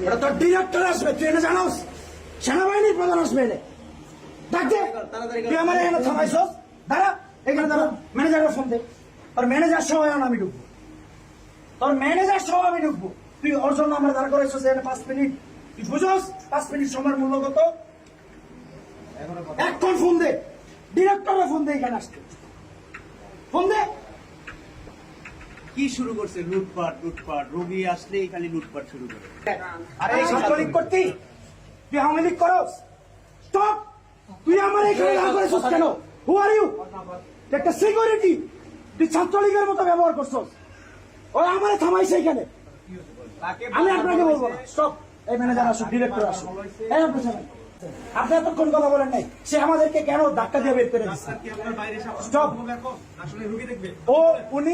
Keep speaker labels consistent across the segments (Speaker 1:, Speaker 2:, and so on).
Speaker 1: এটা তোর ডিরেক্টর আসবে, তুই এটা জানোস? সেনাবাহিনীর প্রধান আসবে এনে ডাকতে, তুই আমার এখানে থামাইছস? দাঁড়া এখানে, দাঁড়া। ম্যানেজারের ফোন দে, তোর ম্যানেজার সহ এখন আমি ঢুকবো, তোর ম্যানেজার সহ আমি ঢুকবো। তুই ওর জন্য আমরা দাঁড়া করেছিস এখানে 5 মিনিট, তুই বুঝোস 5 মিনিট সময়ের মূল্য কত? এখন ফোন দে, ডিরেক্টরের ফোন দে, এখানে আসতে ফোন দে।
Speaker 2: কি শুরু করছে? লুটপাট লুটপাট, রোগী আসলেই খালি লুটপাট শুরু করে।
Speaker 1: আরে ছাত্রলীগ করতি, তুই আওয়ামী লীগ করস? স্টপ! তুই আমার এখানে দাঁড়া করেছিস কেন? হু আর ইউ? একটা সিকিউরিটি, তুই ছাত্রলীগের মতো ব্যবহার করছস। ও আমারে থামাইছে এখানে, আমি আপনাকে বলবো না। স্টপ! এই ম্যানেজার আসুক, ডিরেক্টর আসুক। এই আপনি শোনেন, আপনি এতক্ষণ কথা বলেন নাই, সে আমাদেরকে কেন ধাক্কা দিয়ে বের করে দিচ্ছে? স্টপ! ও উনি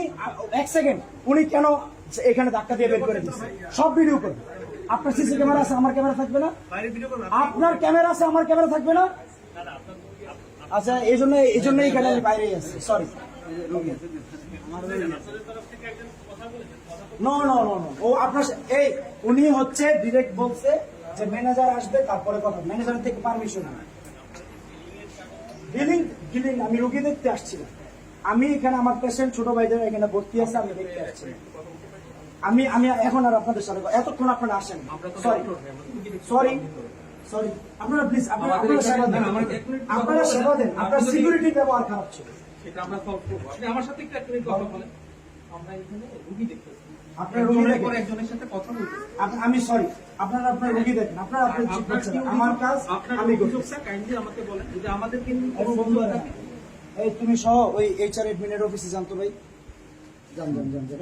Speaker 1: 1 সেকেন্ড, উনি কেন এখানে ধাক্কা দিয়ে বের করে দিচ্ছে? সব ভিডিও করবে। আপনার সিসি ক্যামেরা আছে, আমার ক্যামেরা থাকবে না? আপনার ক্যামেরা আছে, আমার ক্যামেরা থাকবে না? আচ্ছা, এই জন্য এখানে আমি বাইরেই আছি, sorry. No no no no, ও আপনার এই উনি হচ্ছে ডিরেক্ট বলছে যে ম্যানেজার আসবে, তারপরে কথা। ম্যানেজার থেকে পারমিশন ডিলিং আমি রুগী দেখতে আসছি না। আমি এখানে আমার পেশেন্ট ছোট ভাইদের এখানে ভর্তি আছে, আমি দেখতে আসছি। আমি এখন আর আপনাদের সাথে এতক্ষণ আপনারা আসেন, সরি সরি সরি। আপনারা প্লিজ আপনারা সেবা দেন, আপনারা সেবা দেন। আপনার সিকিউরিটি ব্যবহার খারাপ ছিল।
Speaker 3: সেটা আমরা সলভ করবো। আপনি আমার সাথে একটু মিনিট কথা বলেন। আমরা এখানে রোগী দেখতেছি,
Speaker 1: আপনার রোগী দেখেন,
Speaker 3: একজনের সাথে কথা বলতেছি।
Speaker 1: আমি সরি, আপনার রোগী দেখেন, আপনার আমার কাজ আমি করি।
Speaker 3: কাইন্ডলি আমাকে বলেন, যদি আমাদেরকে নিয়ে কোনো
Speaker 1: বন্ধু
Speaker 3: বন্ধু থাকে।
Speaker 1: এই তুমি সহ ওই HR এডমিনের অফিসে জানতো ভাই, যান।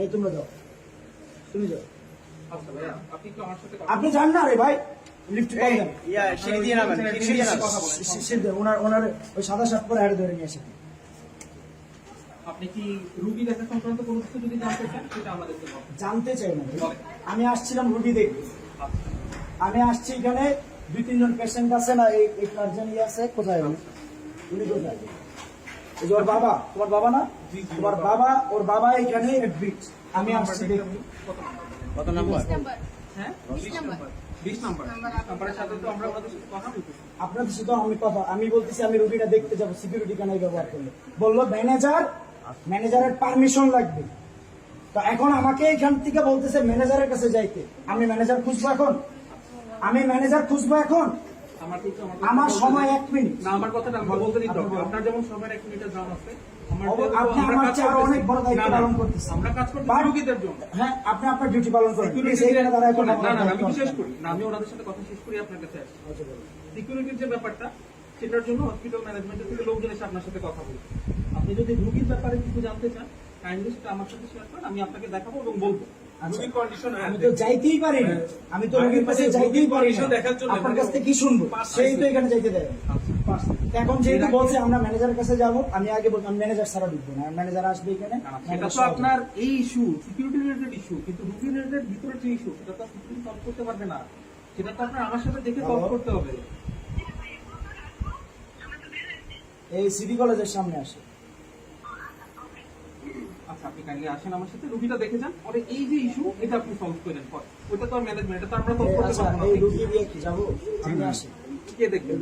Speaker 1: এই তোমরা যাও, তুমি যাও।
Speaker 3: আচ্ছা ভাইয়া, আপনি একটু আমার সাথে
Speaker 1: আপনি যান না রে ভাই, লিফট কল দেন।
Speaker 2: সিঁড়ি দিয়ে নামেন, সিঁড়ি দিয়ে নামেন।
Speaker 1: ওনার ওই সাদা শার্ট পরে হাড়ে ধরে নিয়ে আসেন।
Speaker 3: আপনি কি রোগী দেখা সংক্রান্ত কোনো কিছু যদি জানতে চান, সেটা আমাদেরকে বলেন।
Speaker 1: জানতে চাই না, আমি আসছিলাম রুগী দেখতে। আমি আসছি এখানে 2-3 জন পেশেন্ট আছে না, এই কার্জন আছে। কোথায় উনি কোথায়? এই যে ওর বাবা, তোমার বাবা না? তোমার বাবা, ওর বাবা এখানে অ্যাডমিট। আমি আসছি দেখতে।
Speaker 2: কত নাম্বার?
Speaker 3: হ্যাঁ, 20 নাম্বার নাম্বারের সাথে তো আমরা ওনাদের সাথে কথা বলতেছি।
Speaker 1: আপনাদের সাথে আমি বলতেছি আমি রুগীটা দেখতে যাবো, সিকিউরিটি কেন ব্যবহার করলো? বললো ম্যানেজারের পারমিশন লাগবে। তো এখন আমাকে এখান থেকে বলতেছে ম্যানেজারের কাছে যাইতে। আমি ম্যানেজার খুঁজবো এখন? আমার সময় 1 মিনিট।
Speaker 3: না, আমার কথাটা আমরা বলতে দিতে হবে। আপনার যেমন সময়ের 1 মিনিটের দাম আছে,
Speaker 1: আপনি আমার চেয়ে আরো অনেক বড় দায়িত্ব পালন করতেছেন।
Speaker 3: আমরা কাজ করতে রোগীদের জন্য।
Speaker 1: হ্যাঁ, আপনি আপনার ডিউটি পালন করেন।
Speaker 3: না, আমি শেষ করি না, আমি ওনাদের সাথে কথা শেষ করি, আপনার কাছে আসি। সিকিউরিটির যে ব্যাপারটা, সেটার জন্য হসপিটাল ম্যানেজমেন্টের থেকে লোকজন এসে আপনার সাথে কথা বলবে। আপনি যদি রোগীর ব্যাপারে কিছু জানতে চান, কাইন্ডলি সেটা আমার সাথে শেয়ার করেন, আমি আপনাকে দেখাবো এবং বলবো।
Speaker 1: আমি তো যাইতেই পারি না, আমি তো রোগীর কাছে যাইতেই পারি না। আপনার কাছ থেকে কি শুনবো? সেই তো এখানে যাইতে দেয়। এখন যেহেতু বলছে আমরা ম্যানেজারের কাছে যাবো, আমি আগে বললাম ম্যানেজার ছাড়া ঢুকবো না। ম্যানেজার আসবে এখানে,
Speaker 3: সেটা তো আপনার এই ইস্যু, সিকিউরিটি রিলেটেড ইস্যু, কিন্তু রুগী রিলেটেড ভিতরে যে ইস্যু, সেটা তো সিকিউরিটি সলভ করতে পারবে না। সেটা তো আপনার আমার সাথে দেখে সলভ করতে হবে।
Speaker 1: এই সিটি কলেজের সামনে আসে।
Speaker 3: আচ্ছা, আপনি কাইন্ডলি আসেন আমার সাথে, রুগীটা দেখে যান, পরে এই যে ইস্যু, এটা আপনি সলভ করেন। ওইটা তো ম্যানেজমেন্ট, এটা তো আমরা সলভ করতে পারবো না।
Speaker 1: এই রুগী দিয়ে কি যাবো? আমি আসি।
Speaker 3: কে দেখবেন?